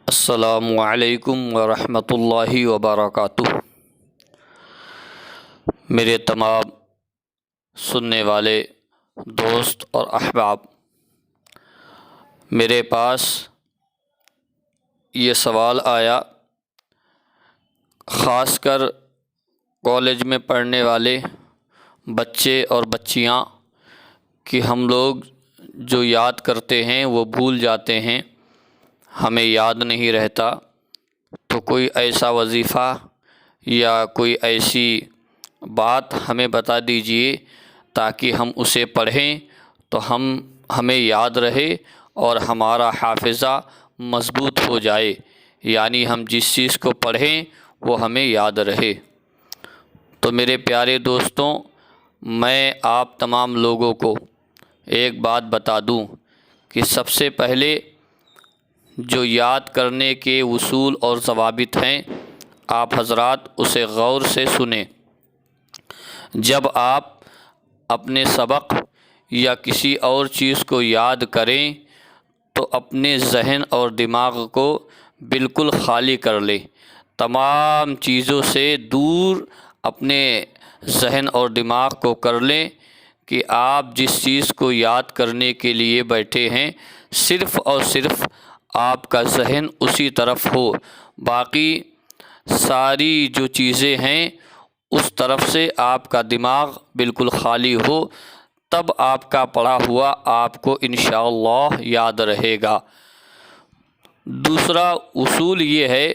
السلام علیکم ورحمۃ اللہ وبرکاتہ۔ میرے تمام سننے والے دوست اور احباب، میرے پاس یہ سوال آیا، خاص کر کالج میں پڑھنے والے بچے اور بچیاں، کہ ہم لوگ جو یاد کرتے ہیں وہ بھول جاتے ہیں، ہمیں یاد نہیں رہتا۔ تو کوئی ایسا وظیفہ یا کوئی ایسی بات ہمیں بتا دیجئے تاکہ ہم اسے پڑھیں تو ہمیں یاد رہے اور ہمارا حافظہ مضبوط ہو جائے، یعنی ہم جس چیز کو پڑھیں وہ ہمیں یاد رہے۔ تو میرے پیارے دوستوں، میں آپ تمام لوگوں کو ایک بات بتا دوں کہ سب سے پہلے جو یاد کرنے کے اصول اور ضوابط ہیں، آپ حضرات اسے غور سے سنیں۔ جب آپ اپنے سبق یا کسی اور چیز کو یاد کریں تو اپنے ذہن اور دماغ کو بالکل خالی کر لیں، تمام چیزوں سے دور اپنے ذہن اور دماغ کو کر لیں کہ آپ جس چیز کو یاد کرنے کے لیے بیٹھے ہیں صرف اور صرف آپ کا ذہن اسی طرف ہو، باقی ساری جو چیزیں ہیں اس طرف سے آپ کا دماغ بالکل خالی ہو، تب آپ کا پڑھا ہوا آپ کو انشاءاللہ یاد رہے گا۔ دوسرا اصول یہ ہے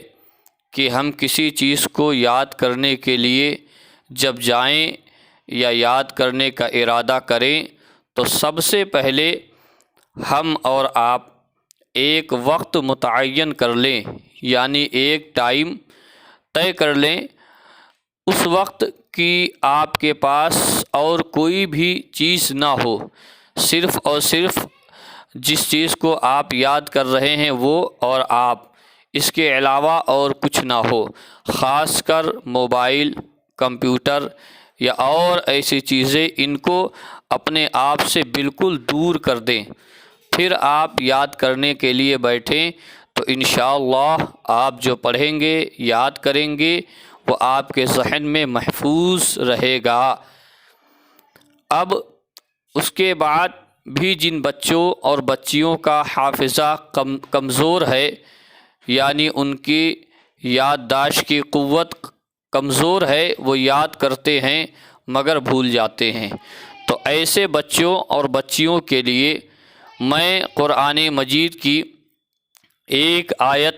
کہ ہم کسی چیز کو یاد کرنے کے لیے جب جائیں یا یاد کرنے کا ارادہ کریں تو سب سے پہلے ہم اور آپ ایک وقت متعین کر لیں، یعنی ایک ٹائم طے کر لیں، اس وقت کی آپ کے پاس اور کوئی بھی چیز نہ ہو، صرف اور صرف جس چیز کو آپ یاد کر رہے ہیں وہ اور آپ، اس کے علاوہ اور کچھ نہ ہو۔ خاص کر موبائل، کمپیوٹر یا اور ایسی چیزیں، ان کو اپنے آپ سے بالکل دور کر دیں، پھر آپ یاد کرنے کے لیے بیٹھیں تو انشاءاللہ آپ جو پڑھیں گے، یاد کریں گے، وہ آپ کے ذہن میں محفوظ رہے گا۔ اب اس کے بعد بھی جن بچوں اور بچیوں کا حافظہ کمزور ہے، یعنی ان کی یادداشت کی قوت کمزور ہے، وہ یاد کرتے ہیں مگر بھول جاتے ہیں، تو ایسے بچوں اور بچیوں کے لیے میں قرآن مجید کی ایک آیت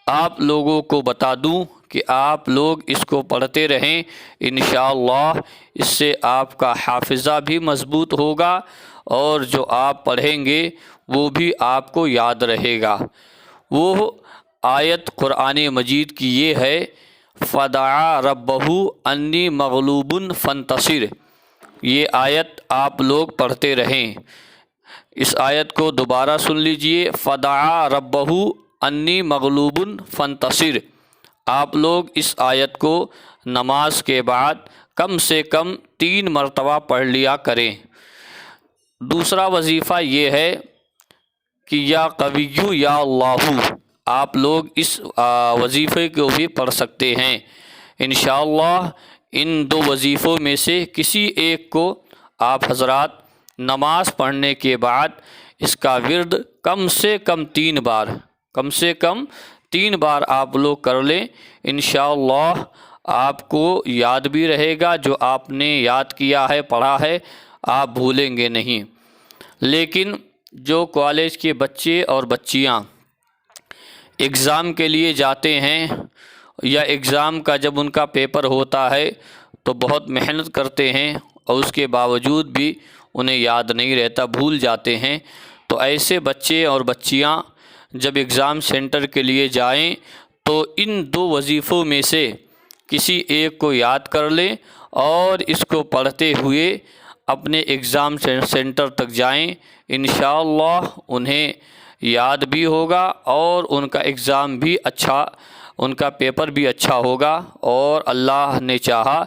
آپ لوگوں کو بتا دوں کہ آپ لوگ اس کو پڑھتے رہیں، انشاءاللہ اس سے آپ کا حافظہ بھی مضبوط ہوگا اور جو آپ پڑھیں گے وہ بھی آپ کو یاد رہے گا۔ وہ آیت قرآن مجید کی یہ ہے، فَدَعَا رَبَّهُ أَنِّي مَغْلُوبٌ فَانتَصِرْ۔ یہ آیت آپ لوگ پڑھتے رہیں۔ اس آیت کو دوبارہ سن لیجئے، فَدَعَا رَبَّهُ أَنِّي مَغْلُوبٌ فَانتَصِرْ۔ آپ لوگ اس آیت کو نماز کے بعد کم سے کم 3 مرتبہ پڑھ لیا کریں۔ دوسرا وظیفہ یہ ہے کہ یا قوی یا اللہ، آپ لوگ اس وظیفے کو بھی پڑھ سکتے ہیں۔ انشاءاللہ ان 2 وظیفوں میں سے کسی ایک کو آپ حضرات نماز پڑھنے کے بعد اس کا ورد کم سے کم 3 بار آپ لوگ کر لیں، انشاءاللہ آپ کو یاد بھی رہے گا، جو آپ نے یاد کیا ہے، پڑھا ہے، آپ بھولیں گے نہیں۔ لیکن جو کالج کے بچے اور بچیاں ایگزام کے لیے جاتے ہیں یا ایگزام کا جب ان کا پیپر ہوتا ہے تو بہت محنت کرتے ہیں اور اس کے باوجود بھی انہیں یاد نہیں رہتا، بھول جاتے ہیں، تو ایسے بچے اور بچیاں جب ایگزام سینٹر کے لیے جائیں تو ان 2 وظیفوں میں سے کسی ایک کو یاد کر لیں اور اس کو پڑھتے ہوئے اپنے ایگزام سینٹر تک جائیں، انشاءاللہ انہیں یاد بھی ہوگا اور ان کا ایگزام بھی اچھا، ان کا پیپر بھی اچھا ہوگا، اور اللہ نے چاہا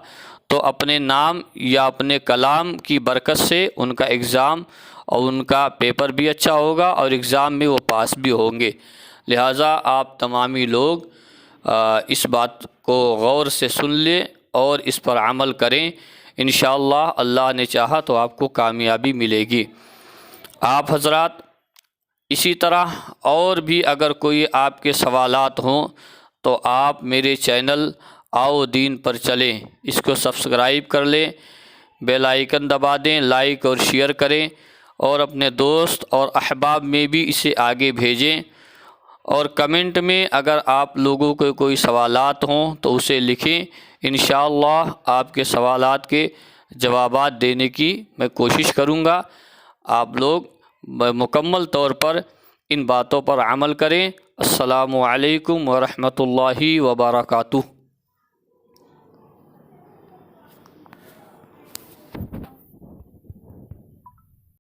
تو اپنے نام یا اپنے کلام کی برکت سے ان کا ایگزام اور ان کا پیپر بھی اچھا ہوگا اور ایگزام میں وہ پاس بھی ہوں گے۔ لہٰذا آپ تمامی لوگ اس بات کو غور سے سن لیں اور اس پر عمل کریں، انشاءاللہ اللہ نے چاہا تو آپ کو کامیابی ملے گی۔ آپ حضرات اسی طرح اور بھی اگر کوئی آپ کے سوالات ہوں تو آپ میرے چینل آؤ دین پر چلیں اس کو سبسکرائب کر لیں، بیل آئیکن دبا دیں، لائک اور شیئر کریں، اور اپنے دوست اور احباب میں بھی اسے آگے بھیجیں، اور کمنٹ میں اگر آپ لوگوں کو کوئی سوالات ہوں تو اسے لکھیں، انشاءاللہ آپ کے سوالات کے جوابات دینے کی میں کوشش کروں گا۔ آپ لوگ مکمل طور پر ان باتوں پر عمل کریں۔ السلام علیکم ورحمۃ اللہ وبرکاتہ۔